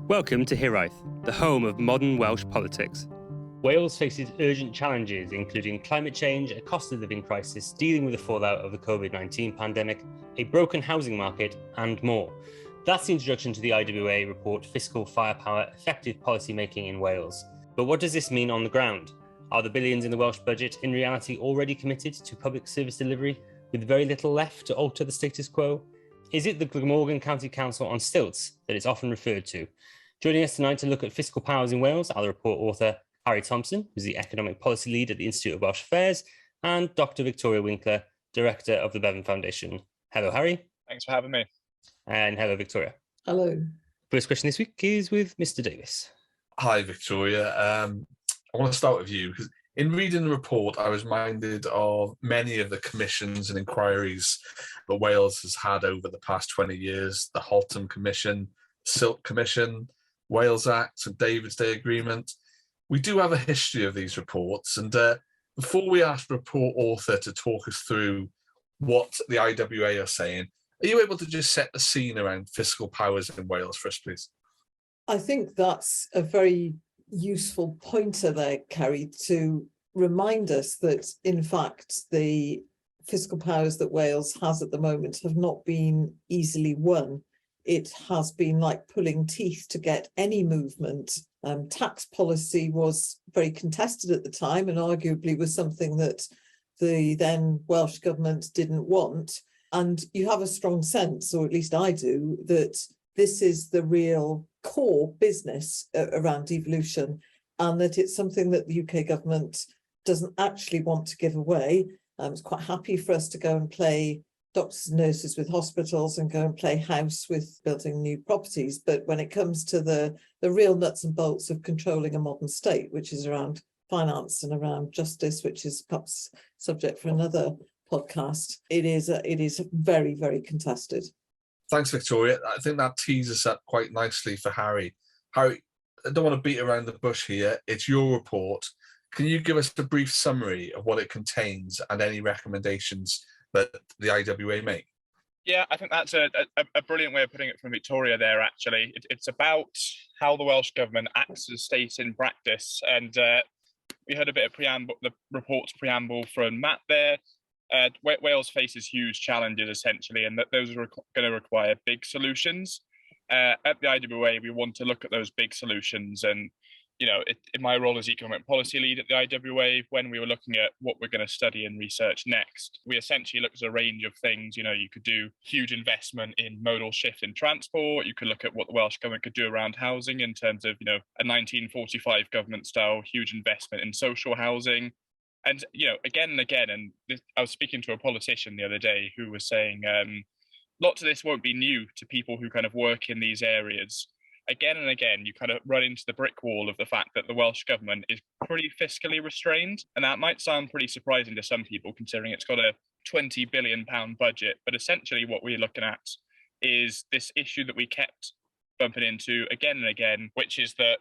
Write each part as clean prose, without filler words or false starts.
Welcome to Hiraeth, the home of modern Welsh politics. Wales faces urgent challenges, including climate change, a cost of living crisis, dealing with the fallout of the COVID-19 pandemic, a broken housing market, and more. That's the introduction to the IWA report, Fiscal Firepower, Effective Policymaking in Wales. But what does this mean on the ground? Are the billions in the Welsh budget in reality already committed to public service delivery, with very little left to alter the status quo? Is it the Glamorgan County Council on stilts that it's often referred to? Joining us tonight to look at fiscal powers in Wales are the report author Harry Thompson, who's the Economic Policy Lead at the Institute of Welsh Affairs, and Dr. Victoria Winkler, Director of the Bevan Foundation. Hello, Harry. Thanks for having me. And hello, Victoria. Hello. First question this week is with Mr. Davis. Hi, Victoria. I want to start with you, because in reading the report, I was reminded of many of the commissions and inquiries that Wales has had over the past 20 years, the Halton Commission, Silk Commission, Wales Act, and David's Day Agreement. We do have a history of these reports, and before we ask the report author to talk us through what the IWA are saying, are you able to just set the scene around fiscal powers in Wales for us, please? I think that's a very useful pointer there, Carrie, to remind us that, in fact, the fiscal powers that Wales has at the moment have not been easily won. It has been like pulling teeth to get any movement. Tax policy was very contested at the time and arguably was something that the then Welsh Government didn't want. And you have a strong sense, or at least I do, that this is the real core business around devolution, and that it's something that the UK government doesn't actually want to give away. It's quite happy for us to go and play doctors and nurses with hospitals and go and play house with building new properties. But when it comes to the real nuts and bolts of controlling a modern state, which is around finance and around justice, which is perhaps subject for another podcast, it is very, very contested. Thanks, Victoria. I think that tees us up quite nicely for Harry. Harry, I don't want to beat around the bush here. It's your report. Can you give us a brief summary of what it contains and any recommendations that the IWA make? Yeah, I think that's a brilliant way of putting it from Victoria there, actually. It's about how the Welsh Government acts as a state in practice. And we heard a bit of the report's preamble from Matt there. Wales faces huge challenges, essentially, and that those are going to require big solutions. At the IWA, we want to look at those big solutions. And, in my role as Economic Policy Lead at the IWA, when we were looking at what we're going to study and research next, we essentially looked at a range of things. You could do huge investment in modal shift in transport. You could look at what the Welsh Government could do around housing in terms of, a 1945 government-style huge investment in social housing. And, again and again, and I was speaking to a politician the other day who was saying lots of this won't be new to people who kind of work in these areas. Again and again, you kind of run into the brick wall of the fact that the Welsh Government is pretty fiscally restrained. And that might sound pretty surprising to some people, considering it's got a £20 billion budget. But essentially what we're looking at is this issue that we kept bumping into again and again, which is that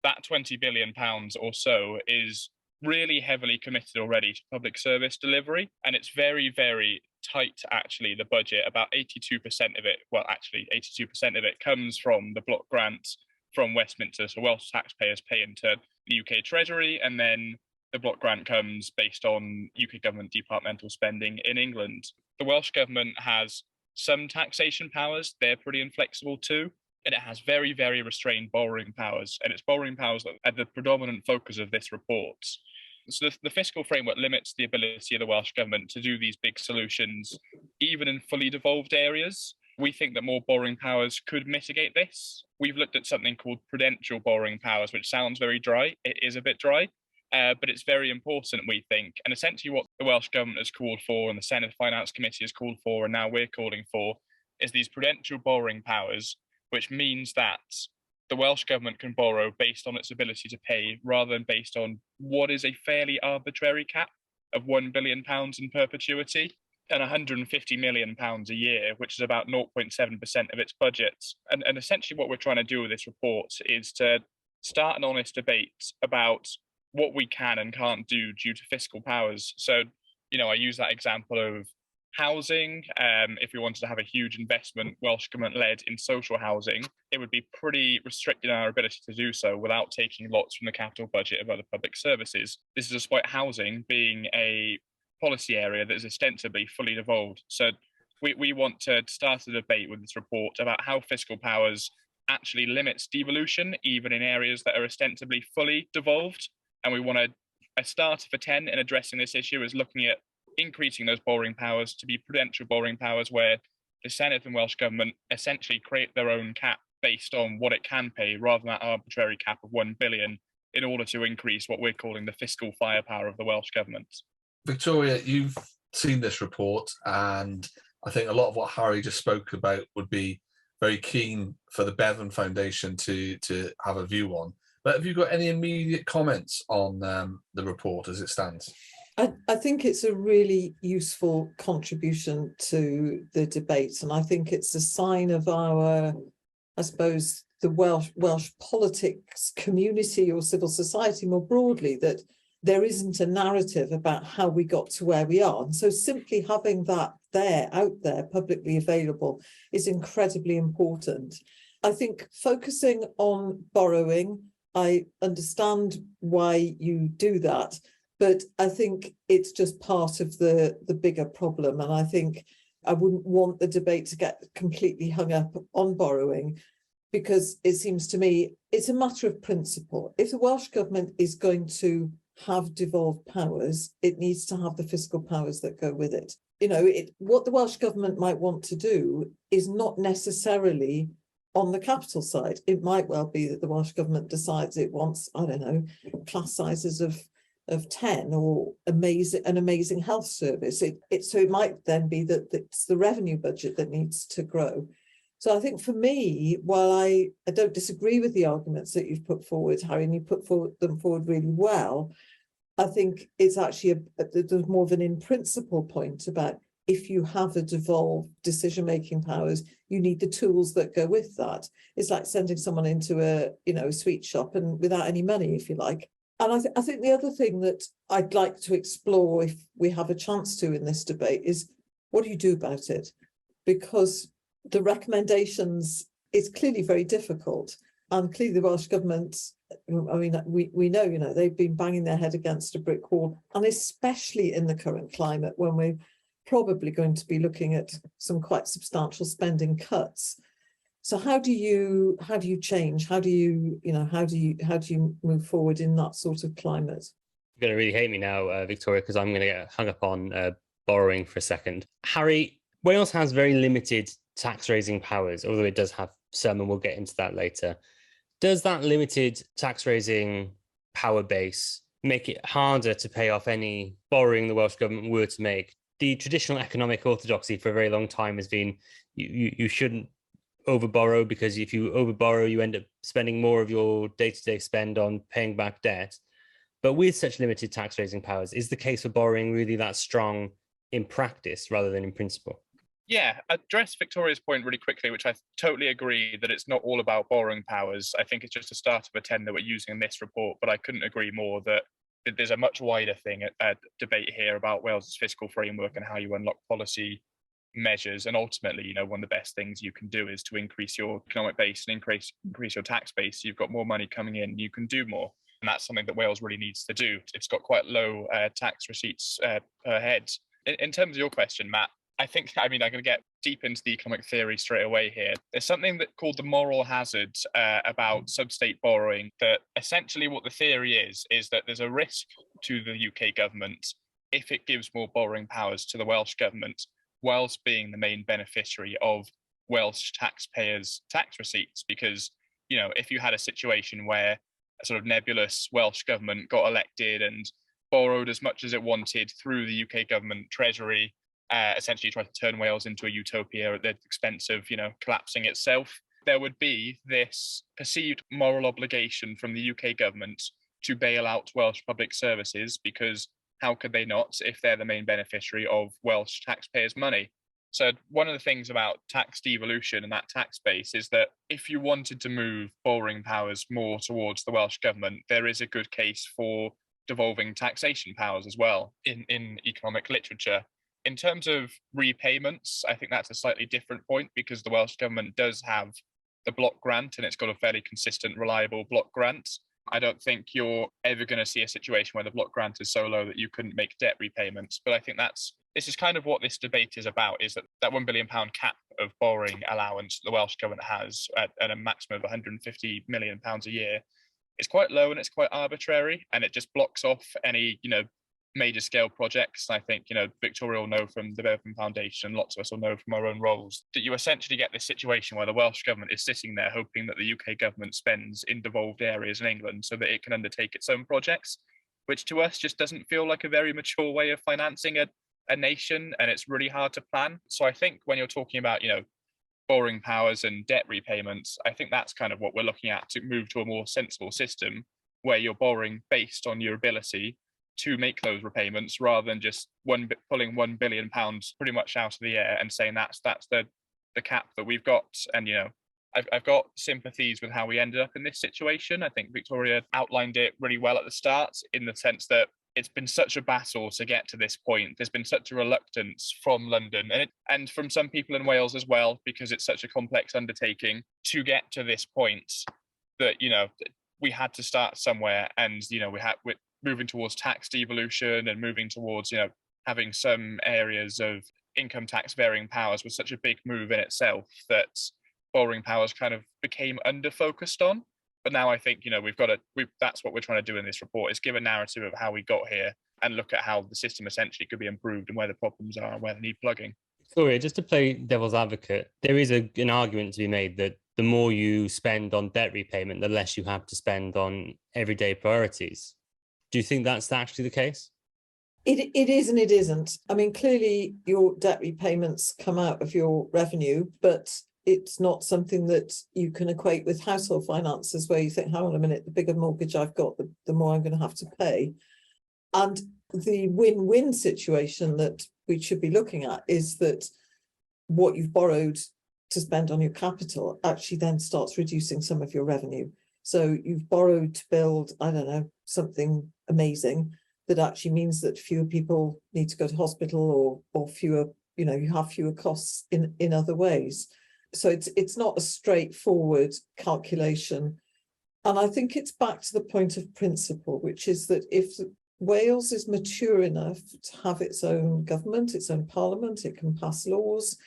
£20 billion or so is really heavily committed already to public service delivery. And it's very, very tight, actually, the budget. About 82% of it, 82% of it comes from the block grants from Westminster. So Welsh taxpayers pay into the UK Treasury, and then the block grant comes based on UK government departmental spending in England. The Welsh Government has some taxation powers. They're pretty inflexible too. And it has very, very restrained borrowing powers. And it's borrowing powers that are the predominant focus of this report. So the fiscal framework limits the ability of the Welsh Government to do these big solutions, even in fully devolved areas. We think that more borrowing powers could mitigate this. We've looked at something called Prudential borrowing powers, which sounds very dry. It is a bit dry, but it's very important, we think. And essentially what the Welsh Government has called for, and the Senate Finance Committee has called for, and now we're calling for, is these Prudential borrowing powers, which means that the Welsh Government can borrow based on its ability to pay, rather than based on what is a fairly arbitrary cap of £1 billion in perpetuity and £150 million a year, which is about 0.7% of its budget. And essentially what we're trying to do with this report is to start an honest debate about what we can and can't do due to fiscal powers. So, I use that example of Housing, if we wanted to have a huge investment, Welsh Government led in social housing, it would be pretty restricted in our ability to do so without taking lots from the capital budget of other public services. This is despite housing being a policy area that is ostensibly fully devolved. So we want to start a debate with this report about how fiscal powers actually limits devolution, even in areas that are ostensibly fully devolved. And we want a starter for 10 in addressing this issue is looking at increasing those borrowing powers to be prudential borrowing powers, where the Senate and Welsh Government essentially create their own cap based on what it can pay rather than that arbitrary cap of 1 billion in order to increase what we're calling the fiscal firepower of the Welsh Government. Victoria, you've seen this report, and I think a lot of what Harry just spoke about would be very keen for the Bevan Foundation to have a view on. But have you got any immediate comments on the report as it stands? I think it's a really useful contribution to the debate, and I think it's a sign of our, I suppose, the Welsh politics community or civil society more broadly, that there isn't a narrative about how we got to where we are. And so simply having that out there, publicly available, is incredibly important. I think focusing on borrowing, I understand why you do that, but I think it's just part of the bigger problem. And I think I wouldn't want the debate to get completely hung up on borrowing, because it seems to me it's a matter of principle. If the Welsh Government is going to have devolved powers, it needs to have the fiscal powers that go with it. You know, what the Welsh Government might want to do is not necessarily on the capital side. It might well be that the Welsh Government decides it wants, I don't know, class sizes of 10 or an amazing health service. So it might then be that it's the revenue budget that needs to grow. So I think for me, while I don't disagree with the arguments that you've put forward, Harry, and you put them forward really well, I think it's actually there's more of an in principle point about, if you have a devolved decision-making powers, you need the tools that go with that. It's like sending someone into a sweet shop and without any money, if you like. And I think the other thing that I'd like to explore, if we have a chance to in this debate, is what do you do about it? Because the recommendations is clearly very difficult. And clearly the Welsh Government, I mean, we know, they've been banging their head against a brick wall, and especially in the current climate when we're probably going to be looking at some quite substantial spending cuts. So how do you change? How do you move forward in that sort of climate? You're going to really hate me now, Victoria, because I'm going to get hung up on borrowing for a second. Harry, Wales has very limited tax raising powers, although it does have some, and we'll get into that later. Does that limited tax raising power base make it harder to pay off any borrowing the Welsh Government were to make? The traditional economic orthodoxy for a very long time has been you shouldn't overborrow, because if you overborrow, you end up spending more of your day-to-day spend on paying back debt. But with such limited tax raising powers, is the case for borrowing really that strong in practice rather than in principle? Yeah, address Victoria's point really quickly, which I totally agree that it's not all about borrowing powers. I think it's just a start of a 10 that we're using in this report, but I couldn't agree more that there's a much wider debate here about Wales's fiscal framework and how you unlock policy measures. And ultimately, one of the best things you can do is to increase your economic base and increase your tax base. You've got more money coming in, you can do more. And that's something that Wales really needs to do. It's got quite low tax receipts per head. In terms of your question, Matt, I'm going to get deep into the economic theory straight away here. There's something called the moral hazard about sub-state borrowing, that essentially what the theory is that there's a risk to the UK government if it gives more borrowing powers to the Welsh Government, whilst being the main beneficiary of Welsh taxpayers' tax receipts. Because, if you had a situation where a sort of nebulous Welsh government got elected and borrowed as much as it wanted through the UK government treasury, essentially tried to turn Wales into a utopia at the expense of, collapsing itself, there would be this perceived moral obligation from the UK government to bail out Welsh public services, because how could they not if they're the main beneficiary of Welsh taxpayers' money? So one of the things about tax devolution and that tax base is that if you wanted to move borrowing powers more towards the Welsh Government, there is a good case for devolving taxation powers as well in economic literature. In terms of repayments, I think that's a slightly different point because the Welsh Government does have the block grant and it's got a fairly consistent, reliable block grant. I don't think you're ever going to see a situation where the block grant is so low that you couldn't make debt repayments. But I think this is kind of what this debate is about, is that £1 billion cap of borrowing allowance the Welsh Government has at a maximum of £150 million a year. It's quite low and it's quite arbitrary, and it just blocks off any, major scale projects. I think, Victoria will know from the Development Foundation, and lots of us will know from our own roles, that you essentially get this situation where the Welsh Government is sitting there hoping that the UK government spends in devolved areas in England so that it can undertake its own projects, which to us just doesn't feel like a very mature way of financing a nation, and it's really hard to plan. So I think when you're talking about, borrowing powers and debt repayments, I think that's kind of what we're looking at, to move to a more sensible system where you're borrowing based on your ability to make those repayments, rather than just pulling £1 billion pretty much out of the air and saying that's the cap that we've got. And I've got sympathies with how we ended up in this situation. I think Victoria outlined it really well at the start, in the sense that it's been such a battle to get to this point. There's been such a reluctance from London and from some people in Wales as well, because it's such a complex undertaking to get to this point, that we had to start somewhere. And we're moving towards tax devolution and moving towards having some areas of income tax varying powers was such a big move in itself that borrowing powers kind of became under focused on. But now I think that's what we're trying to do in this report, is give a narrative of how we got here and look at how the system essentially could be improved and where the problems are and where they need plugging. Victoria, just to play devil's advocate, there is an argument to be made that the more you spend on debt repayment, the less you have to spend on everyday priorities. Do you think that's actually the case? It is and it isn't. I mean, clearly your debt repayments come out of your revenue, but it's not something that you can equate with household finances, where you think, hang on a minute, the bigger mortgage I've got, the more I'm going to have to pay. And the win-win situation that we should be looking at is that what you've borrowed to spend on your capital actually then starts reducing some of your revenue. So you've borrowed to build, I don't know, something amazing that actually means that fewer people need to go to hospital, or fewer, you have fewer costs in other ways. So it's not a straightforward calculation. And I think it's back to the point of principle, which is that if Wales is mature enough to have its own government, its own parliament, it can pass laws,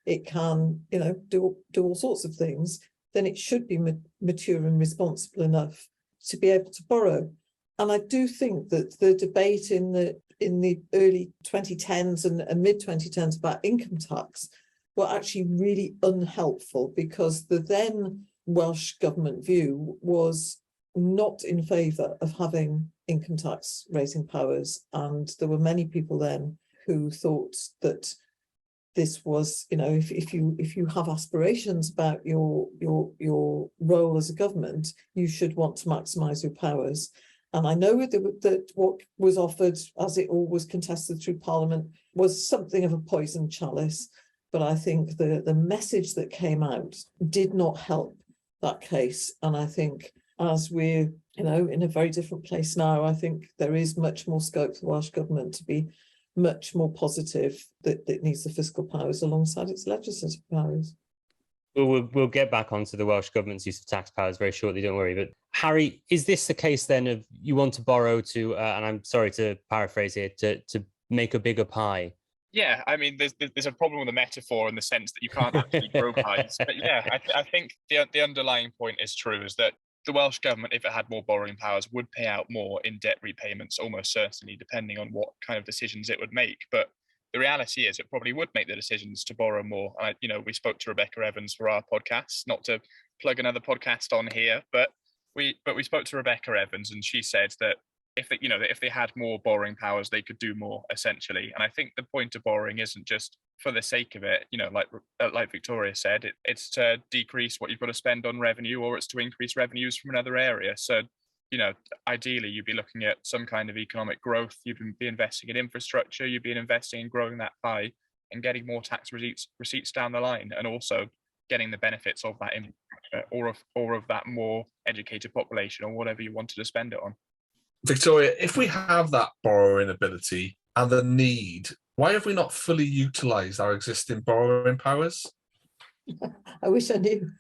it can, do all sorts of things, then it should be mature and responsible enough to be able to borrow. And I do think that the debate in the early 2010s and mid 2010s about income tax were actually really unhelpful, because the then Welsh Government view was not in favour of having income tax raising powers. And there were many people then who thought that this was, if you have aspirations about your role as a government, you should want to maximise your powers. And I know that what was offered, as it all was contested through Parliament, was something of a poison chalice. But I think the message that came out did not help that case. And I think as we're, in a very different place now, I think there is much more scope for the Welsh Government to be much more positive, that it needs the fiscal powers alongside its legislative powers. We'll get back onto the Welsh Government's use of tax powers very shortly, don't worry. But Harry, is this the case then of you want to borrow to, and I'm sorry to paraphrase here, to make a bigger pie? Yeah, I mean, there's a problem with the metaphor in the sense that you can't actually grow pies. But yeah, I think the underlying point is true, is that the Welsh Government, if it had more borrowing powers, would pay out more in debt repayments, almost certainly, depending on what kind of decisions it would make. But the reality is it probably would make the decisions to borrow more. And, we spoke to Rebecca Evans for our podcast, not to plug another podcast on here, but we spoke to Rebecca Evans, and she said that if they had more borrowing powers, they could do more, essentially. And I think the point of borrowing isn't just for the sake of it, like Victoria said, it's to decrease what you've got to spend on revenue, or it's to increase revenues from another area. So, ideally, you'd be looking at some kind of economic growth. You'd be investing in infrastructure. You'd be investing in growing that pie and getting more tax receipts down the line, and also getting the benefits of that infrastructure or of that more educated population, or whatever you wanted to spend it on. Victoria, if we have that borrowing ability and the need, Why have we not fully utilised our existing borrowing powers? I wish I knew.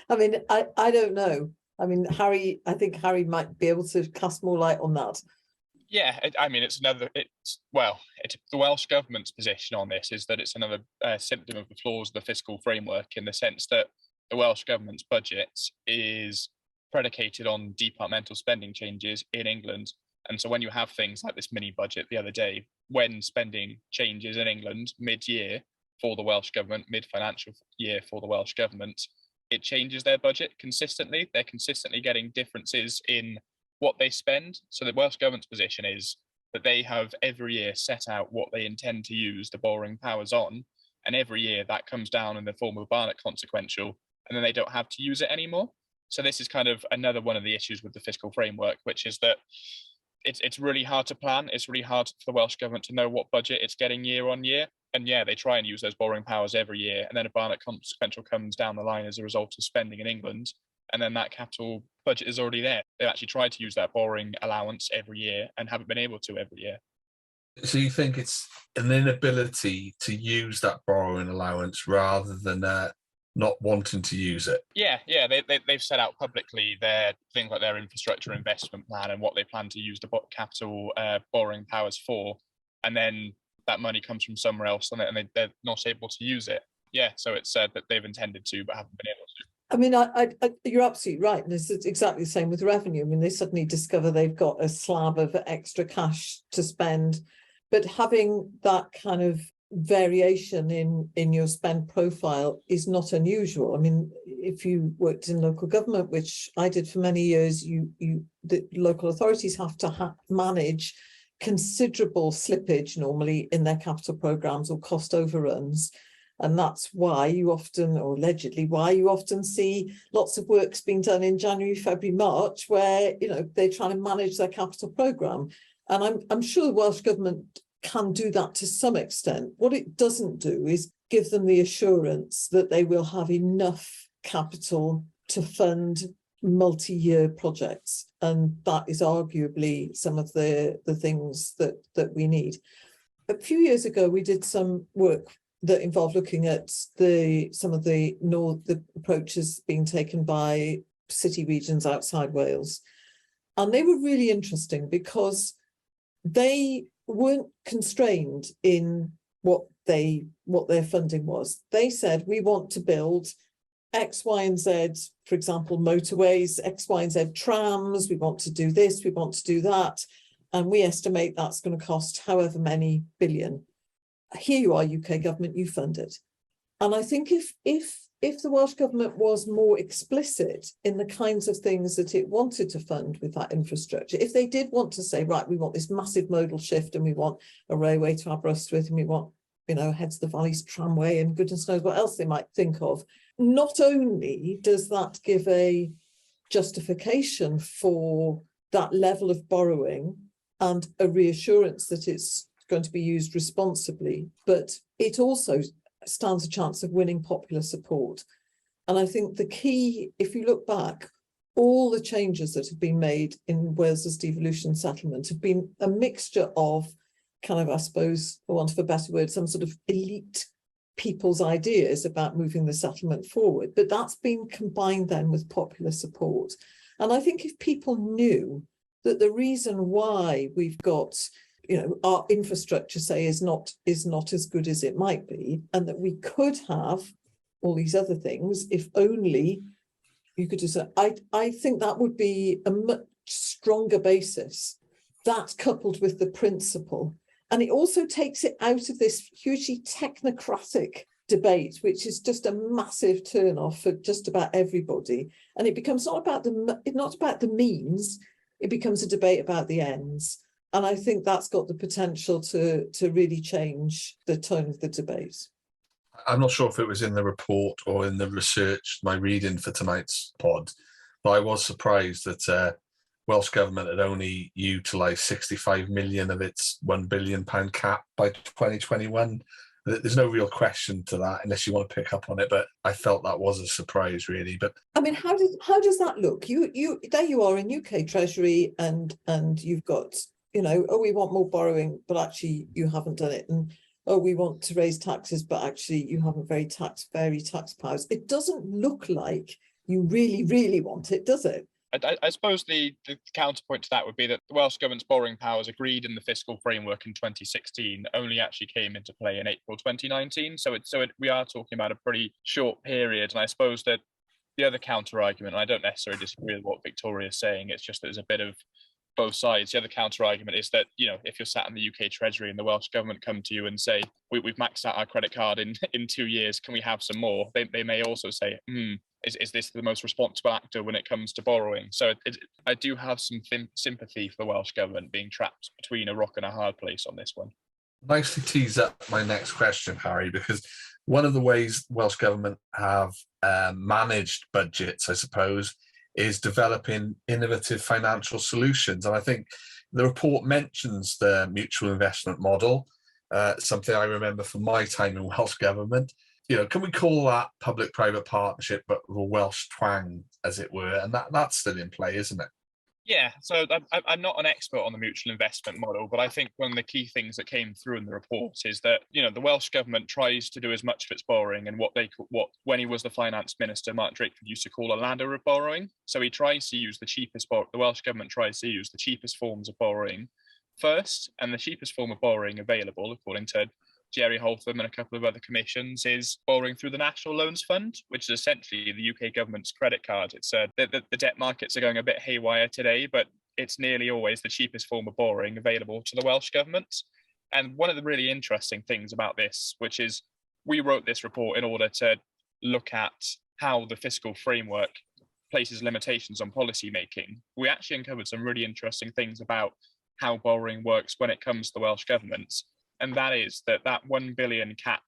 I mean, I don't know. I mean, I think Harry might be able to cast more light on that. Yeah, it's the Welsh Government's position on this is that it's another symptom of the flaws of the fiscal framework, in the sense that the Welsh Government's budget is predicated on departmental spending changes in England. And so when you have things like this mini budget the other day, when spending changes in England mid-year for the Welsh Government, mid-financial year for the Welsh Government, it changes their budget consistently. They're consistently getting differences in what they spend. So the Welsh Government's position is that they have every year set out what they intend to use the borrowing powers on, and every year that comes down in the form of a Barnett consequential, and then they don't have to use it anymore. So this is kind of another one of the issues with the fiscal framework, which is that it's really hard to plan. It's really hard for the Welsh Government to know what budget it's getting year on year. And yeah, they try and use those borrowing powers every year, and then a Barnett consequential comes down the line as a result of spending in England, and then that capital budget is already there. They've actually tried to use that borrowing allowance every year and haven't been able to every year. So you think it's an inability to use that borrowing allowance rather than not wanting to use it? Yeah. They've set out publicly their things like their infrastructure investment plan and what they plan to use the capital borrowing powers for, and then that money comes from somewhere else, and they're not able to use it. Yeah, so it's said that they've intended to but haven't been able to. I mean, you're absolutely right. And it's exactly the same with revenue. I mean, they suddenly discover they've got a slab of extra cash to spend, but having that kind of variation in your spend profile is not unusual. I mean, if you worked in local government, which I did for many years, the local authorities have to manage considerable slippage normally in their capital programs or cost overruns. And that's why you often, or allegedly why you often see lots of works being done in January, February, March, where, they're trying to manage their capital programme. And I'm sure the Welsh Government can do that to some extent. What it doesn't do is give them the assurance that they will have enough capital to fund multi-year projects. And that is arguably some of the things that we need. A few years ago, we did some work that involved looking at some of the approaches being taken by city regions outside Wales. And they were really interesting because they weren't constrained in what their funding was. They said, we want to build X, Y, and Z, for example, motorways, X, Y, and Z trams, we want to do this, we want to do that. And we estimate that's going to cost however many billion. Here you are, UK government, you fund it. And I think if the Welsh Government was more explicit in the kinds of things that it wanted to fund with that infrastructure, if they did want to say, right, we want this massive modal shift and we want a railway to Aberystwyth and we want, Heads of the Valleys tramway and goodness knows what else they might think of, not only does that give a justification for that level of borrowing and a reassurance that it's going to be used responsibly, but it also stands a chance of winning popular support. And I think the key, if you look back, all the changes that have been made in Wales's devolution settlement have been a mixture of kind of, I suppose, for want of a better word, some sort of elite people's ideas about moving the settlement forward. But that's been combined then with popular support. And I think if people knew that the reason why we've got our infrastructure, say, is not as good as it might be, and that we could have all these other things if only you could do so. I think that would be a much stronger basis. That coupled with the principle, and it also takes it out of this hugely technocratic debate, which is just a massive turnoff for just about everybody. And it becomes not about the means; it becomes a debate about the ends. And I think that's got the potential to really change the tone of the debate. I'm not sure if it was in the report or in the research, my reading for tonight's pod, but I was surprised that Welsh Government had only utilised 65 million of its £1 billion cap by 2021. There's no real question to that unless you want to pick up on it, but I felt that was a surprise, really. But I mean, how does that look? You there you are in UK Treasury, and you've got oh, we want more borrowing, but actually you haven't done it. And, oh, we want to raise taxes, but actually you haven't very tax powers. It doesn't look like you really, really want it, does it? I suppose the counterpoint to that would be that the Welsh Government's borrowing powers agreed in the fiscal framework in 2016 only actually came into play in April 2019. So we are talking about a pretty short period. And I suppose that the other counter argument, and I don't necessarily disagree with what Victoria is saying, it's just that there's a bit of both sides. The other counter argument is that, if you're sat in the UK Treasury and the Welsh Government come to you and say, we've maxed out our credit card in 2 years, can we have some more? They may also say, is this the most responsible actor when it comes to borrowing? So I do have some sympathy for the Welsh Government being trapped between a rock and a hard place on this one. Nicely tease up my next question, Harry, because one of the ways Welsh Government have managed budgets, I suppose, is developing innovative financial solutions. And I think the report mentions the mutual investment model, something I remember from my time in Welsh Government. Can we call that public-private partnership, but with a Welsh twang, as it were? And that's still in play, isn't it? Yeah, so I'm not an expert on the mutual investment model, but I think one of the key things that came through in the report is that, the Welsh Government tries to do as much of its borrowing and what when he was the finance minister, Mark Drakeford used to call a ladder of borrowing. So he tries to use the Welsh Government tries to use the cheapest forms of borrowing first, and the cheapest form of borrowing available, according to Jerry Holtham and a couple of other commissions, is borrowing through the National Loans Fund, which is essentially the UK government's credit card. It's the debt markets are going a bit haywire today, but it's nearly always the cheapest form of borrowing available to the Welsh Government. And one of the really interesting things about this, which is we wrote this report in order to look at how the fiscal framework places limitations on policy making. We actually uncovered some really interesting things about how borrowing works when it comes to the Welsh Government. And that is that 1 billion cap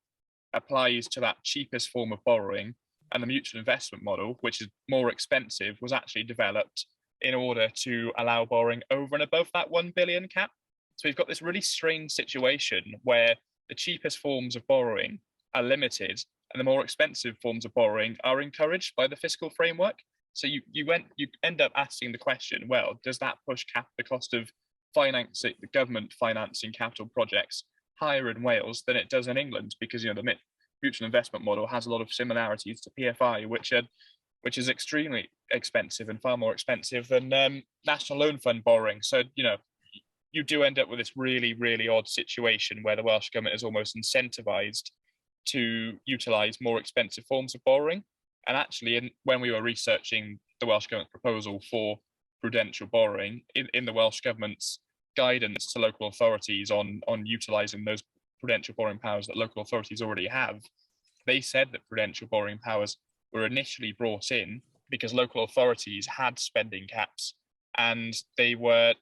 applies to that cheapest form of borrowing, and the mutual investment model, which is more expensive, was actually developed in order to allow borrowing over and above that 1 billion cap. So we've got this really strange situation where the cheapest forms of borrowing are limited and the more expensive forms of borrowing are encouraged by the fiscal framework. So you end up asking the question, well, does that push cap the cost of financing, the government financing capital projects higher in Wales than it does in England? Because the mutual investment model has a lot of similarities to PFI, which is extremely expensive and far more expensive than National Loan Fund borrowing. So you do end up with this really, really odd situation where the Welsh Government is almost incentivized to utilise more expensive forms of borrowing. And actually, when we were researching the Welsh Government proposal for prudential borrowing, in the Welsh Government's guidance to local authorities on utilising those prudential borrowing powers that local authorities already have, they said that prudential borrowing powers were initially brought in because local authorities had spending caps and they were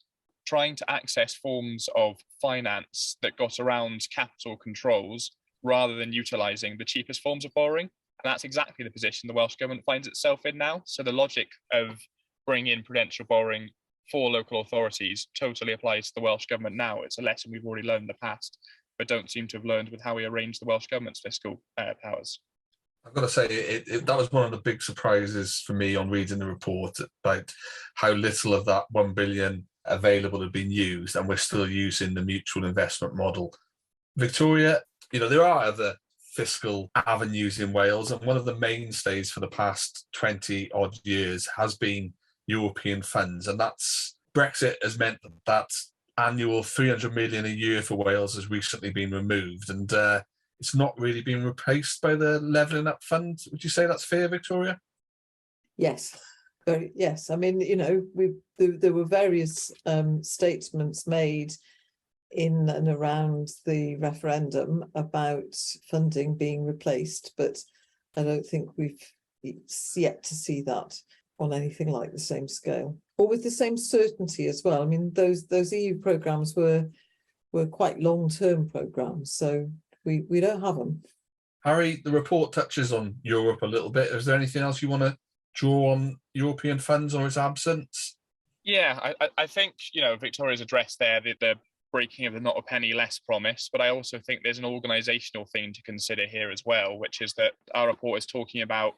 trying to access forms of finance that got around capital controls rather than utilising the cheapest forms of borrowing. And that's exactly the position the Welsh Government finds itself in now. So the logic of bringing in prudential borrowing for local authorities totally applies to the Welsh Government now. It's a lesson we've already learned in the past, but don't seem to have learned with how we arrange the Welsh Government's fiscal powers. I've got to say, that was one of the big surprises for me on reading the report about how little of that 1 billion available had been used, and we're still using the mutual investment model. Victoria, there are other fiscal avenues in Wales, and one of the mainstays for the past 20 odd years has been European funds, and Brexit has meant that annual 300 million a year for Wales has recently been removed, and it's not really been replaced by the Levelling Up Fund. Would you say that's fair, Victoria? Yes. Yes. I mean, there were various statements made in and around the referendum about funding being replaced, but I don't think we've yet to see that on anything like the same scale or with the same certainty as well. I mean, those EU programmes were quite long-term programmes, so we don't have them. Harry, the report touches on Europe a little bit. Is there anything else you want to draw on European funds or its absence? Yeah, I think, Victoria's addressed there the breaking of the not a penny less promise, but I also think there's an organisational thing to consider here as well, which is that our report is talking about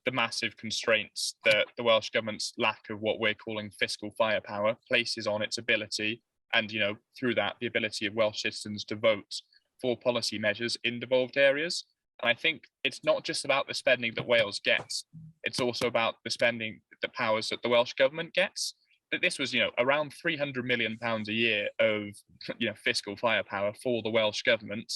the massive constraints that the Welsh Government's lack of what we're calling fiscal firepower places on its ability and through that, the ability of Welsh citizens to vote for policy measures in devolved areas. And I think it's not just about the spending that Wales gets, it's also about the spending, the powers that the Welsh Government gets. That this was, around £300 million a year of, fiscal firepower for the Welsh Government.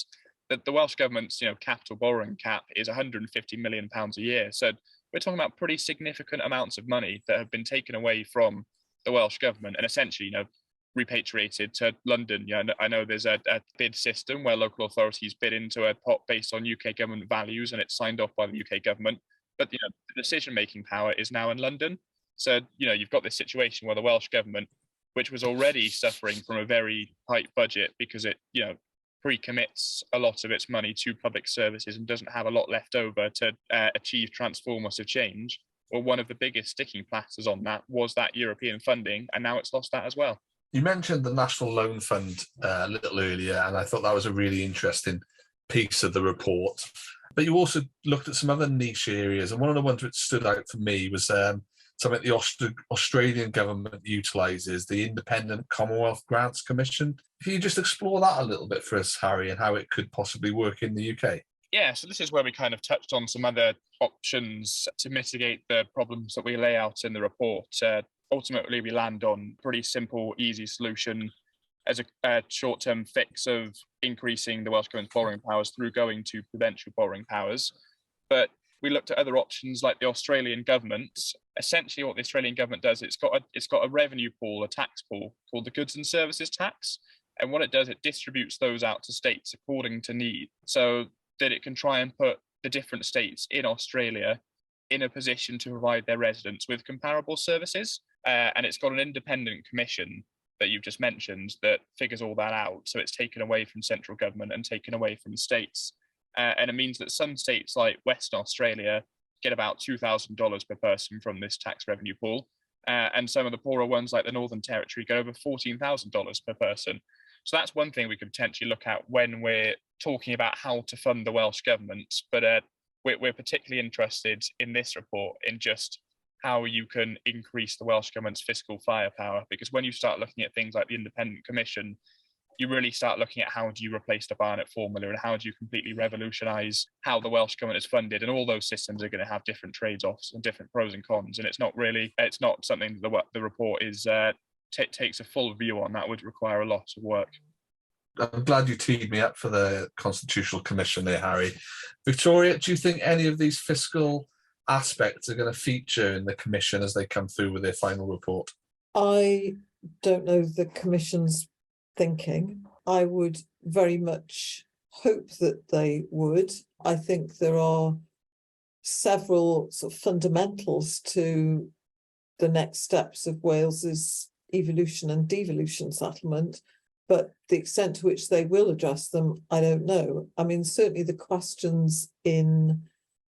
That the Welsh Government's, capital borrowing cap is £150 million a year. So we're talking about pretty significant amounts of money that have been taken away from the Welsh Government and essentially, repatriated to London. I know there's a bid system where local authorities bid into a pot based on UK government values, and it's signed off by the UK government. But the decision-making power is now in London. So you've got this situation where the Welsh Government, which was already suffering from a very tight budget because it pre-commits a lot of its money to public services and doesn't have a lot left over to achieve transformative change. Well, one of the biggest sticking plasters on that was that European funding, and now it's lost that as well. You mentioned the National Loan Fund a little earlier, and I thought that was a really interesting piece of the report. But you also looked at some other niche areas, and one of the ones that stood out for me was something the Australian government utilises, the Independent Commonwealth Grants Commission. Can you just explore that a little bit for us, Harry, and how it could possibly work in the UK? Yeah, so this is where we kind of touched on some other options to mitigate the problems that we lay out in the report. Ultimately, we land on a pretty simple, easy solution as a short-term fix of increasing the Welsh Government's borrowing powers through going to Prudential borrowing powers. But we looked at other options like the Australian government. Essentially, what the Australian government does, it's got a revenue pool, a tax pool called the Goods and Services Tax. And what it does, it distributes those out to states according to need, so that it can try and put the different states in Australia in a position to provide their residents with comparable services. And it's got an independent commission that you've just mentioned that figures all that out. So it's taken away from central government and taken away from states. And it means that some states like Western Australia get about $2,000 per person from this tax revenue pool. And some of the poorer ones like the Northern Territory get over $14,000 per person. So that's one thing we could potentially look at when we're talking about how to fund the Welsh Government. But we're particularly interested in this report in just how you can increase the Welsh Government's fiscal firepower. Because when you start looking at things like the Independent Commission, you really start looking at how do you replace the Barnett formula and how do you completely revolutionise how the Welsh Government is funded. And all those systems are going to have different trade-offs and different pros and cons. And it's not something that the report is takes a full view on. That would require a lot of work. I'm glad you teed me up for the Constitutional Commission there, Harry. Victoria, do you think any of these fiscal aspects are going to feature in the Commission as they come through with their final report? I don't know the Commission's thinking. I would very much hope that they would. I think there are several sort of fundamentals to the next steps of Wales's evolution and devolution settlement, but the extent to which they will address them, I don't know. I mean, certainly the questions in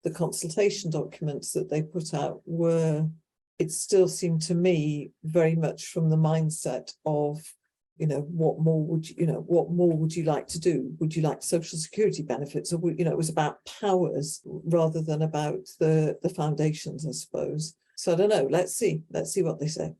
the consultation documents that they put out it still seemed to me very much from the mindset of, what more would you like to do? Would you like social security benefits? Or, it was about powers rather than about the foundations, I suppose. So I don't know. Let's see what they say.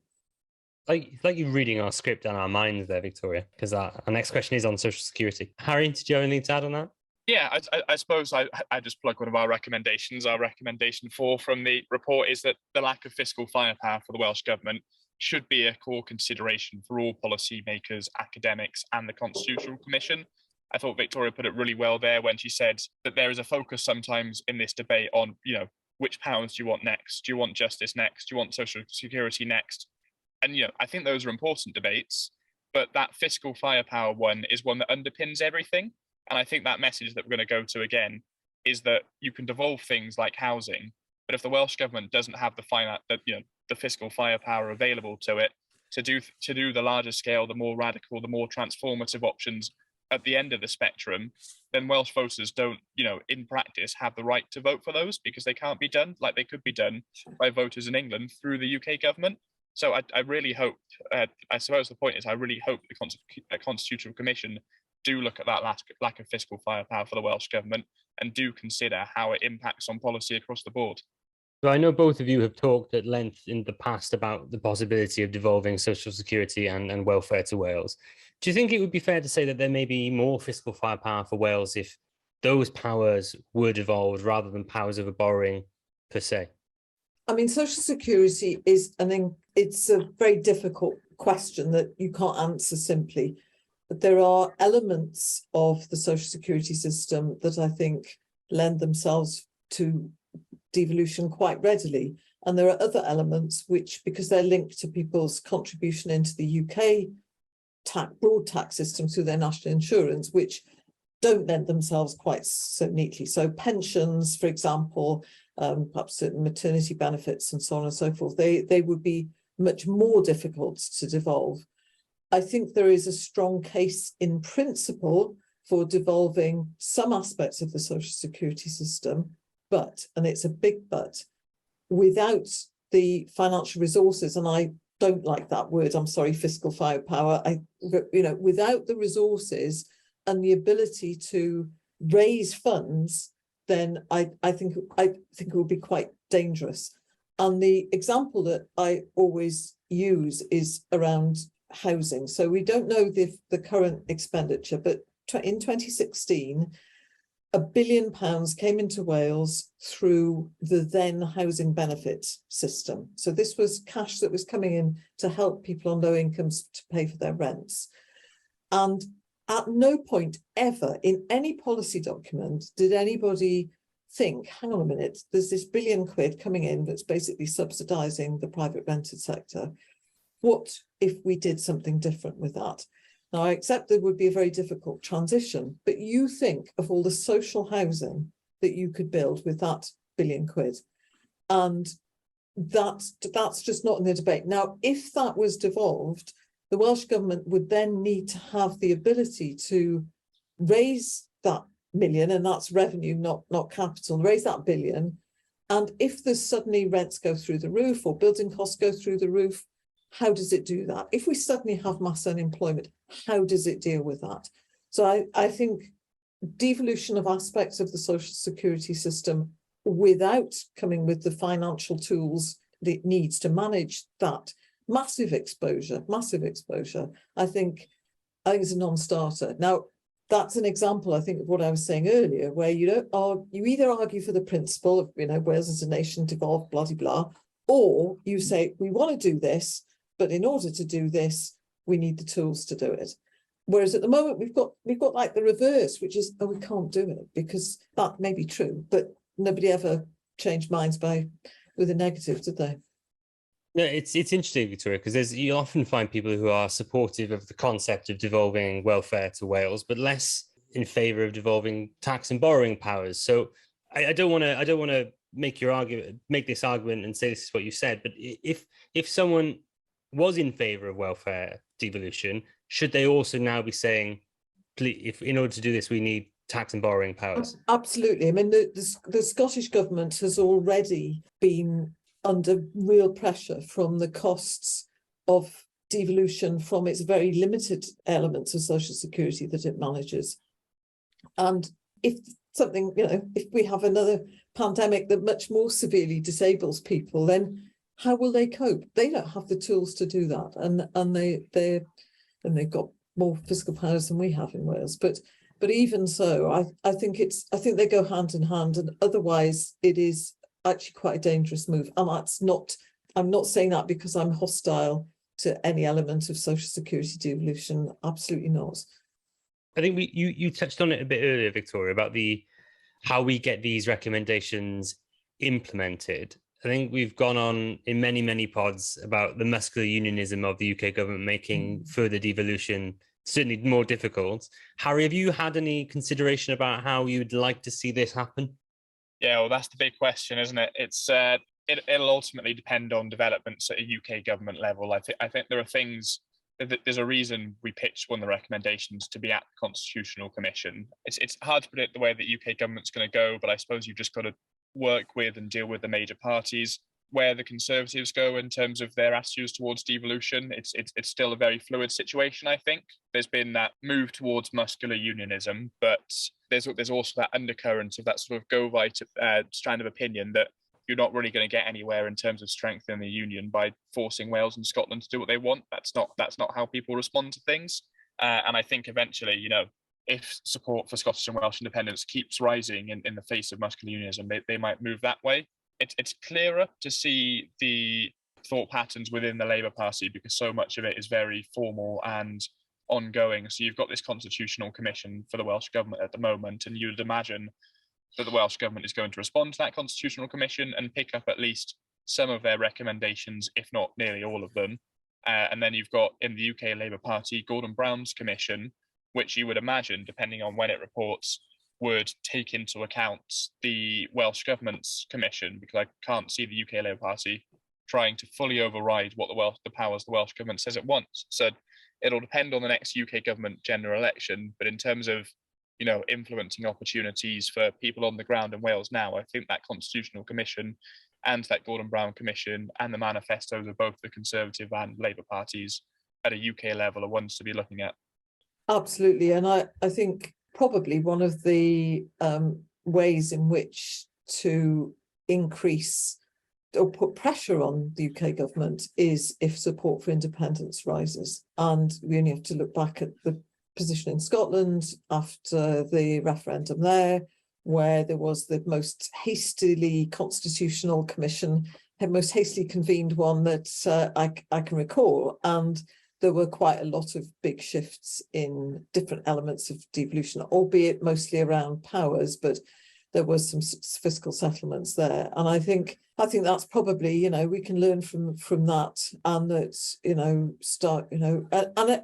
Like you're reading our script and our minds there, Victoria, because our next question is on social security. Harry, did you have anything to add on that? Yeah, I suppose I just plug one of our recommendations. Our recommendation 4 from the report is that the lack of fiscal firepower for the Welsh Government should be a core consideration for all policymakers, academics, and the Constitutional Commission. I thought Victoria put it really well there when she said that there is a focus sometimes in this debate on, which powers do you want next? Do you want justice next? Do you want social security next? And, I think those are important debates, but that fiscal firepower one is one that underpins everything. And I think that message that we're going to go to again is that you can devolve things like housing, but if the Welsh Government doesn't have the fiscal firepower available to it to do the larger scale, the more radical, the more transformative options at the end of the spectrum, then Welsh voters don't, in practice, have the right to vote for those because they can't be done like they could be done by voters in England through the UK government. So I really hope, I suppose the point is, I really hope the Constitutional Commission do look at that lack of fiscal firepower for the Welsh Government and do consider how it impacts on policy across the board. So I know both of you have talked at length in the past about the possibility of devolving social security and welfare to Wales. Do you think it would be fair to say that there may be more fiscal firepower for Wales if those powers were devolved rather than powers over borrowing per se? I mean, social security is it's a very difficult question that you can't answer simply. But there are elements of the social security system that I think lend themselves to devolution quite readily. And there are other elements which, because they're linked to people's contribution into the UK broad tax system through their national insurance, which don't lend themselves quite so neatly. So pensions, for example, perhaps certain maternity benefits and so on and so forth, they would be much more difficult to devolve. I think there is a strong case in principle for devolving some aspects of the social security system, but, and it's a big but, without the financial resources, and I don't like that word, I'm sorry, fiscal firepower, without the resources and the ability to raise funds, then I think it would be quite dangerous. And the example that I always use is around housing. So we don't know the current expenditure, but in 2016, £1 billion came into Wales through the then housing benefit system. So this was cash that was coming in to help people on low incomes to pay for their rents. And at no point ever in any policy document did anybody think, hang on a minute, there's this £1 billion coming in that's basically subsidising the private rented sector. What if we did something different with that? Now, I accept there would be a very difficult transition, but you think of all the social housing that you could build with that £1 billion. And that's just not in the debate. Now, if that was devolved, the Welsh Government would then need to have the ability to raise that million, and that's revenue, not capital, raise that £1 billion. And if there's suddenly rents go through the roof or building costs go through the roof, how does it do that? If we suddenly have mass unemployment, how does it deal with that? So I think devolution of aspects of the social security system without coming with the financial tools that it needs to manage that massive exposure, I think it's a non-starter. Now, that's an example, I think, of what I was saying earlier, where you either argue for the principle of, Wales as a nation devolved, blah, blah, blah, or you say, we want to do this, but in order to do this, we need the tools to do it. Whereas at the moment, we've got like the reverse, which is, we can't do it, because that may be true, but nobody ever changed minds with a negative, did they? No, it's interesting, Victoria, because you often find people who are supportive of the concept of devolving welfare to Wales, but less in favour of devolving tax and borrowing powers. So I don't want to make this argument and say this is what you said, but if someone was in favour of welfare devolution, should they also now be saying, if in order to do this we need tax and borrowing powers? Absolutely. I mean, the Scottish Government has already been under real pressure from the costs of devolution from its very limited elements of social security that it manages. And if something, if we have another pandemic that much more severely disables people, then how will they cope? They don't have the tools to do that, and they've got more fiscal powers than we have in Wales. But even so, I think they go hand in hand, and otherwise it is actually quite a dangerous move. And I'm not saying that because I'm hostile to any element of social security devolution. Absolutely not. I think you touched on it a bit earlier, Victoria, about how we get these recommendations implemented. I think we've gone on in many pods about the muscular unionism of the UK government making further devolution certainly more difficult. Harry, have you had any consideration about how you'd like to see this happen? Yeah, well, that's the big question, isn't it? It'll ultimately depend on developments at a UK government level. I think there are things. There's a reason we pitched one of the recommendations to be at the Constitutional Commission. It's hard to predict the way that UK government's going to go, but I suppose you've just got to work with and deal with the major parties. Where the Conservatives go in terms of their attitudes towards devolution, it's still a very fluid situation. I think there's been that move towards muscular unionism, but there's also that undercurrent of that sort of go-right strand of opinion that you're not really going to get anywhere in terms of strengthening the union by forcing Wales and Scotland to do what they want. That's not how people respond to things. And I think eventually, if support for Scottish and Welsh independence keeps rising in the face of muscular unionism, they might move that way. It's clearer to see the thought patterns within the Labour Party because so much of it is very formal and ongoing. So you've got this constitutional commission for the Welsh Government at the moment, and you would imagine that the Welsh Government is going to respond to that constitutional commission and pick up at least some of their recommendations, if not nearly all of them. And then you've got in the UK Labour Party, Gordon Brown's commission, which you would imagine, depending on when it reports, would take into account the Welsh Government's commission, because I can't see the UK Labour Party trying to fully override what the powers the Welsh Government says it wants. So it'll depend on the next UK government general election, but in terms of influencing opportunities for people on the ground in Wales now, I think that Constitutional Commission and that Gordon Brown Commission and the manifestos of both the Conservative and Labour parties at a UK level are ones to be looking at. Absolutely. And I think probably one of the ways in which to increase or put pressure on the UK government is if support for independence rises. And we only have to look back at the position in Scotland after the referendum there, where there was the most hastily constitutional commission, the most hastily convened one that I can recall. And there were quite a lot of big shifts in different elements of devolution, albeit mostly around powers, but there was some fiscal settlements there. And I think that's probably, we can learn from that, and that, start, and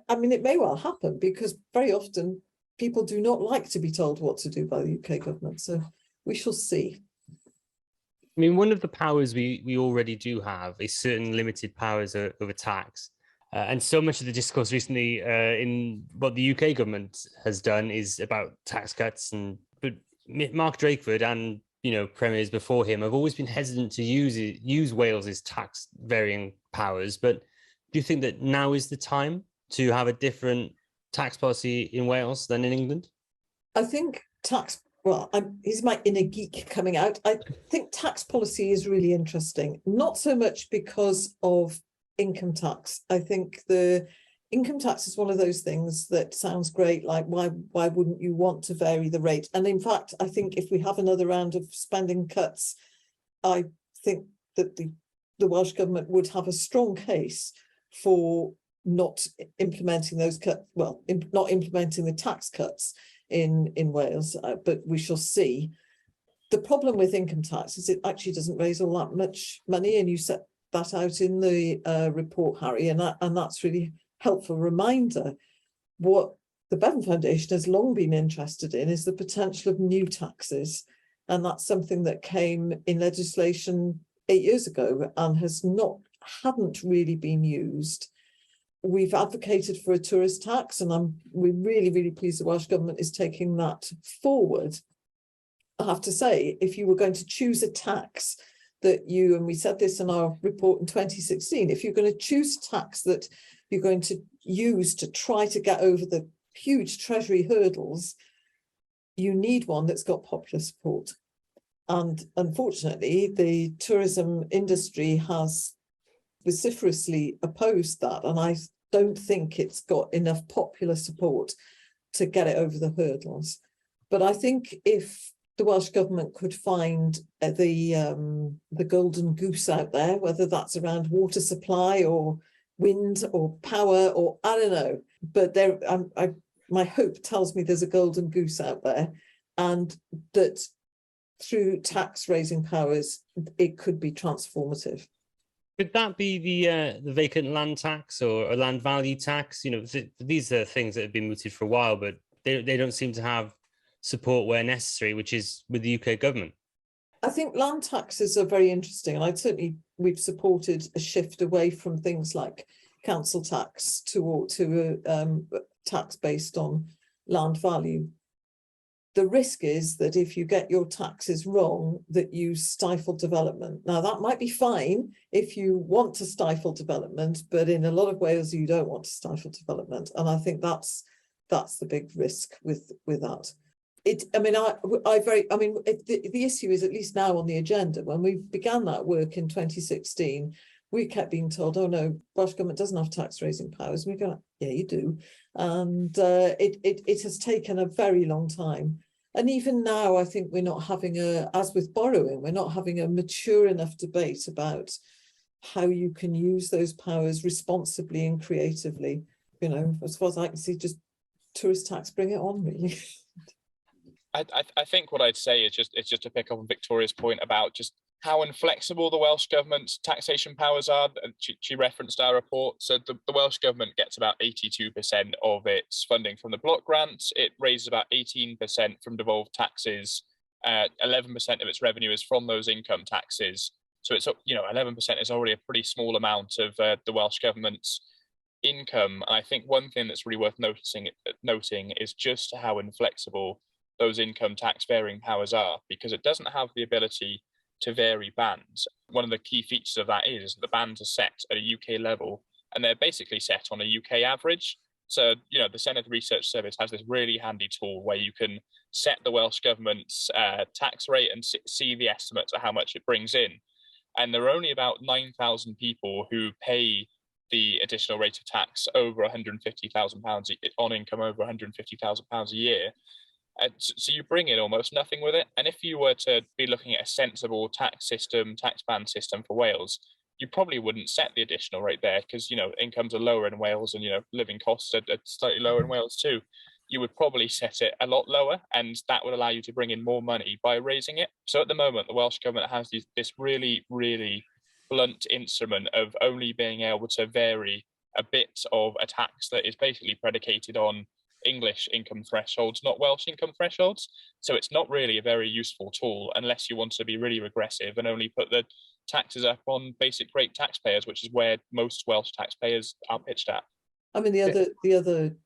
I mean, it may well happen because very often people do not like to be told what to do by the UK government. So we shall see. I mean, one of the powers we already do have is certain limited powers over tax. And so much of the discourse recently in what the UK government has done is about tax cuts, but Mark Drakeford and premiers before him have always been hesitant to use Wales's tax varying powers. But do you think that now is the time to have a different tax policy in Wales than in England? I think here's my inner geek coming out. I think tax policy is really interesting, not so much because of income tax. I think the income tax is one of those things that sounds great, like why wouldn't you want to vary the rate? And in fact, I think if we have another round of spending cuts, I think that the Welsh Government would have a strong case for not implementing those cuts, not implementing the tax cuts in Wales, but we shall see. The problem with income tax is it actually doesn't raise all that much money, and you set that out in the report, Harry, and that's really helpful reminder. What the Bevan Foundation has long been interested in is the potential of new taxes, and that's something that came in legislation 8 years ago and hadn't really been used. We've advocated for a tourist tax, and we're really, really pleased the Welsh Government is taking that forward. I have to say, if you were going to choose a tax that and we said this in our report in 2016, if you're going to choose a tax that you're going to use to try to get over the huge treasury hurdles, you need one that's got popular support. And unfortunately, the tourism industry has vociferously opposed that, and I don't think it's got enough popular support to get it over the hurdles. But I think if the Welsh Government could find the golden goose out there, whether that's around water supply or wind or power or I don't know, but my hope tells me there's a golden goose out there, and that through tax raising powers it could be transformative. Could that be the vacant land tax or a land value tax? These are things that have been mooted for a while, but they don't seem to have support where necessary, which is with the UK government. I think land taxes are very interesting, and we've supported a shift away from things like council tax to a tax based on land value. The risk is that if you get your taxes wrong, that you stifle development. Now, that might be fine if you want to stifle development, but in a lot of Wales, you don't want to stifle development. And I think that's the big risk with that. The issue is at least now on the agenda. When we began that work in 2016, we kept being told, "Oh no, Welsh Government doesn't have tax raising powers." And we go, "Yeah, you do," and it has taken a very long time. And even now, I think we're not having as with borrowing, we're not having a mature enough debate about how you can use those powers responsibly and creatively. As far as I can see, just tourist tax, bring it on, really. I think what I'd say is just to pick up on Victoria's point about just how inflexible the Welsh Government's taxation powers are. She referenced our report. So the Welsh Government gets about 82% of its funding from the block grants. It raises about 18% from devolved taxes. 11% of its revenue is from those income taxes. So it's 11% is already a pretty small amount of the Welsh Government's income. And I think one thing that's really worth noting is just how inflexible those income tax varying powers are, because it doesn't have the ability to vary bands. One of the key features of that is that the bands are set at a UK level, and they're basically set on a UK average. So, the Senedd Research Service has this really handy tool where you can set the Welsh Government's tax rate and see the estimates of how much it brings in. And there are only about 9,000 people who pay the additional rate of tax over £150,000 on income over £150,000 a year. So you bring in almost nothing with it. And if you were to be looking at a sensible tax band system for Wales, you probably wouldn't set the additional rate there because, incomes are lower in Wales and, living costs are slightly lower in Wales too. You would probably set it a lot lower, and that would allow you to bring in more money by raising it. So at the moment, the Welsh Government has this really, really blunt instrument of only being able to vary a bit of a tax that is basically predicated on English income thresholds, not Welsh income thresholds. So it's not really a very useful tool unless you want to be really regressive and only put the taxes up on basic rate taxpayers, which is where most Welsh taxpayers are pitched at. I mean, the other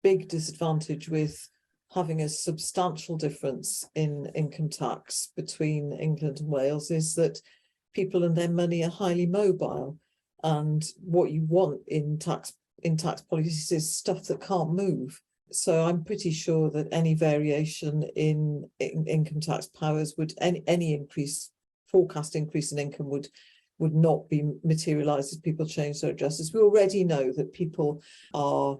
big disadvantage with having a substantial difference in income tax between England and Wales is that people and their money are highly mobile, and what you want in tax policies is stuff that can't move. So I'm pretty sure that any variation in income tax powers any forecast increase in income would not be materialised as people change their addresses. We already know that people are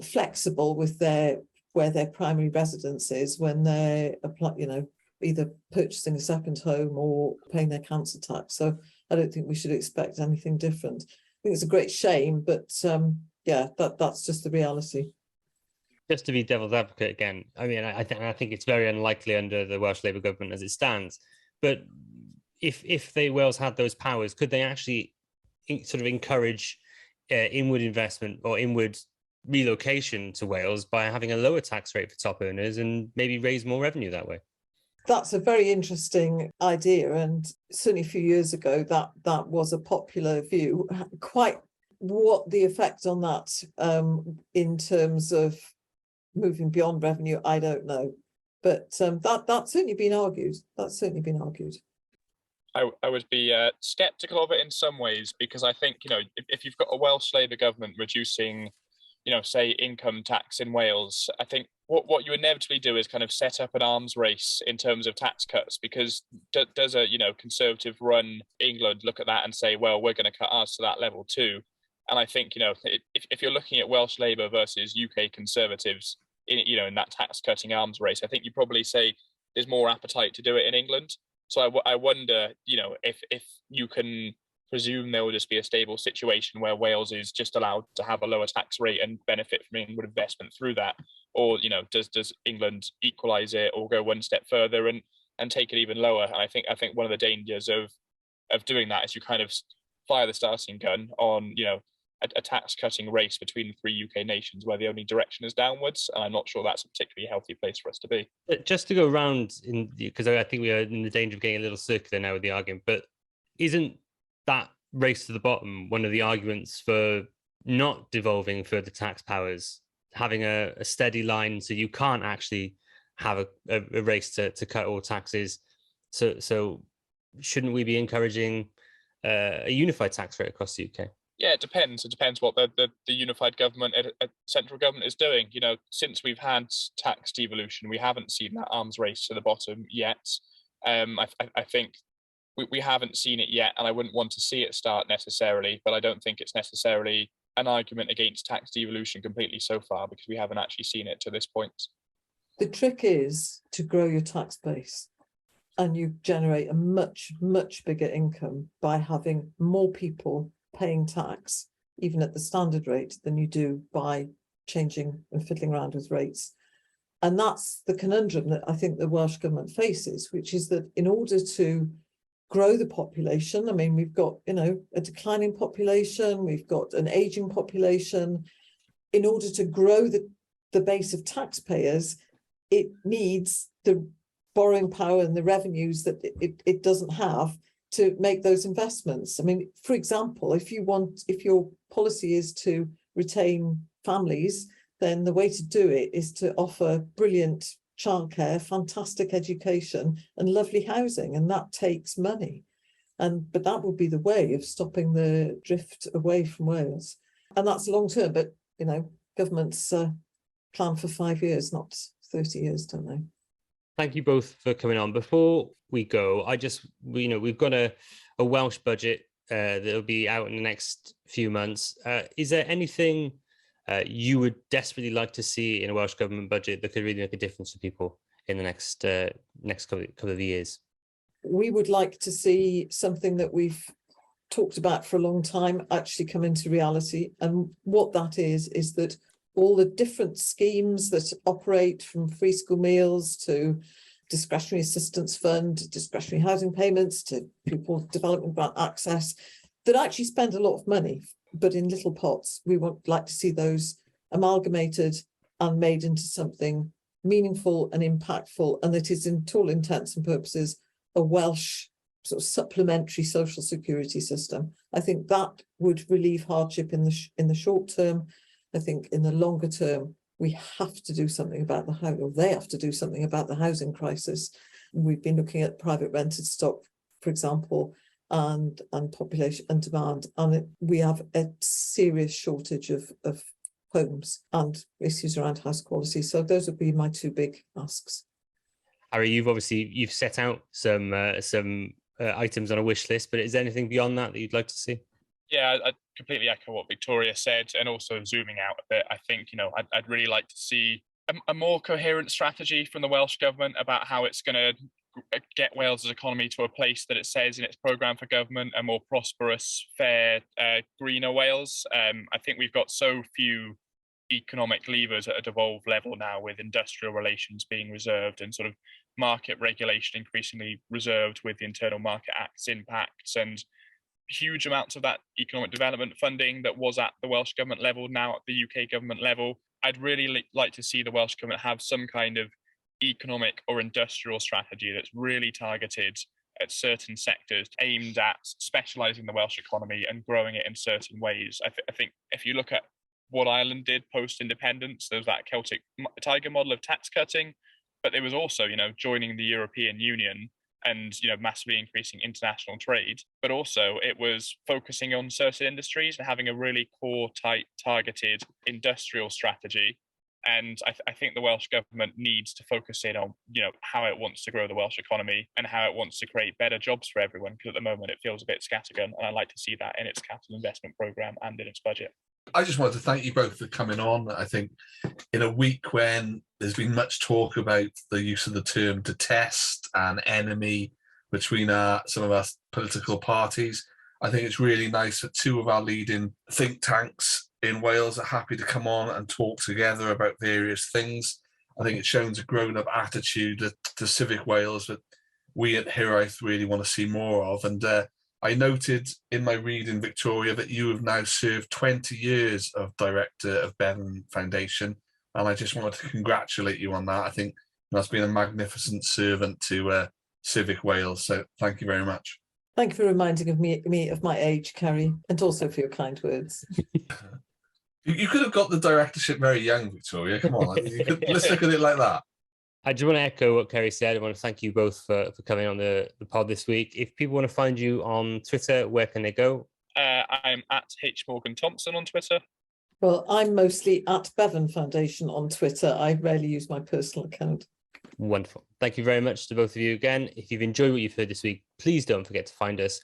flexible with where their primary residence is when they're either purchasing a second home or paying their council tax. So I don't think we should expect anything different. I think it's a great shame, but that's just the reality. Just to be devil's advocate again, I mean, I think it's very unlikely under the Welsh Labour government as it stands. But if Wales had those powers, could they actually sort of encourage inward investment or inward relocation to Wales by having a lower tax rate for top earners and maybe raise more revenue that way? That's a very interesting idea, and certainly a few years ago that was a popular view. Quite what the effect on that in terms of moving beyond revenue, I don't know, but that's certainly been argued. I would be sceptical of it in some ways, because I think, if you've got a Welsh Labour government reducing, say income tax in Wales, I think what you inevitably do is kind of set up an arms race in terms of tax cuts, because does a Conservative run England look at that and say, well, we're going to cut ours to that level too? And I think, if you're looking at Welsh Labour versus UK Conservatives in that tax cutting arms race, I think you probably say there's more appetite to do it in England. So I wonder, if you can presume there will just be a stable situation where Wales is just allowed to have a lower tax rate and benefit from inward investment through that, or does England equalise it or go one step further and take it even lower? And I think one of the dangers of doing that is you kind of fire the starting gun on a tax cutting race between the three UK nations where the only direction is downwards, and I'm not sure that's a particularly healthy place for us to be. Just to go around, because I think we are in the danger of getting a little circular now with the argument, but isn't that race to the bottom one of the arguments for not devolving further tax powers, having a steady line so you can't actually have a race to cut all taxes? So shouldn't we be encouraging a unified tax rate across the UK? Yeah, it depends. It depends what the unified government, central government is doing. Since we've had tax devolution, we haven't seen that arms race to the bottom yet. I think we haven't seen it yet, and I wouldn't want to see it start necessarily, but I don't think it's necessarily an argument against tax devolution completely so far, because we haven't actually seen it to this point. The trick is to grow your tax base, and you generate a much, much bigger income by having more people paying tax, even at the standard rate, than you do by changing and fiddling around with rates. And that's the conundrum that I think the Welsh Government faces, which is that in order to grow the population, I mean, we've got, a declining population, we've got an aging population. In order to grow the base of taxpayers, it needs the borrowing power and the revenues that it doesn't have to make those investments. I mean, for example, if your policy is to retain families, then the way to do it is to offer brilliant childcare, fantastic education, and lovely housing, and that takes money. But that would be the way of stopping the drift away from Wales. And that's long term, but governments plan for 5 years, not 30 years, don't they? Thank you both for coming on. Before we go, we've got a Welsh budget that'll be out in the next few months. Is there anything you would desperately like to see in a Welsh Government budget that could really make a difference to people in the next couple of years? We would like to see something that we've talked about for a long time actually come into reality. And what that is that all the different schemes that operate, from free school meals to discretionary assistance fund, discretionary housing payments, to pupil development grant access, that actually spend a lot of money, but in little pots. We would like to see those amalgamated and made into something meaningful and impactful, and that is, in all intents and purposes, a Welsh sort of supplementary social security system. I think that would relieve hardship in the short term. I think in the longer term, we have to do something about they have to do something about the housing crisis. We've been looking at private rented stock, for example, and population and demand, and we have a serious shortage of homes and issues around house quality. So those would be my two big asks. Harry, you've set out some items on a wish list, but is there anything beyond that you'd like to see? Yeah, I completely echo what Victoria said, and also zooming out a bit, I think, I'd really like to see a more coherent strategy from the Welsh Government about how it's going to get Wales's economy to a place that it says in its programme for government, a more prosperous, fair, greener Wales. I think we've got so few economic levers at a devolved level now, with industrial relations being reserved and sort of market regulation increasingly reserved with the Internal Market Act's impacts, and huge amounts of that economic development funding that was at the Welsh Government level now at the UK government level. I'd really like to see the Welsh Government have some kind of economic or industrial strategy that's really targeted at certain sectors, aimed at specialising the Welsh economy and growing it in certain ways. I think if you look at what Ireland did post-independence, there was that Celtic Tiger model of tax cutting, but there was also, joining the European Union and massively increasing international trade, but also it was focusing on certain industries and having a really core, tight, targeted industrial strategy. And I think the Welsh Government needs to focus in on how it wants to grow the Welsh economy and how it wants to create better jobs for everyone, because at the moment it feels a bit scattergun, and I'd like to see that in its capital investment programme and in its budget. I just wanted to thank you both for coming on. I think in a week when there's been much talk about the use of the term detest and enemy between some of our political parties, I think it's really nice that two of our leading think tanks in Wales are happy to come on and talk together about various things. I think it shows a grown-up attitude to civic Wales that we at Hiraeth really want to see more of. And I noted in my reading, Victoria, that you have now served 20 years of director of Bevan Foundation, and I just wanted to congratulate you on that. I think that's been a magnificent servant to civic Wales, so thank you very much. Thank you for reminding me of my age, Carrie, and also for your kind words. You could have got the directorship very young, Victoria. Come on, let's look at it like that. I just want to echo what Kerry said. I want to thank you both for coming on the pod this week. If people want to find you on Twitter, where can they go? I'm at H Morgan Thompson on Twitter. Well, I'm mostly at Bevan Foundation on Twitter. I rarely use my personal account. Wonderful. Thank you very much to both of you again. If you've enjoyed what you've heard this week, please don't forget to find us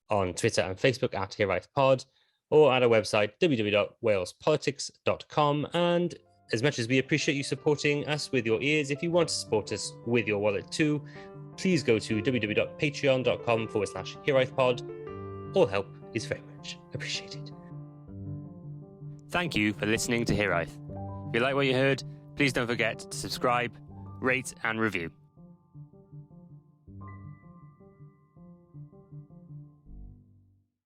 on Twitter and Facebook at HereIPod, or at our website, www.walespolitics.com. And as much as we appreciate you supporting us with your ears, if you want to support us with your wallet too, please go to www.patreon.com/HereIPod. All help is very much appreciated. Thank you for listening to Hereith. If you like what you heard, please don't forget to subscribe, rate and review.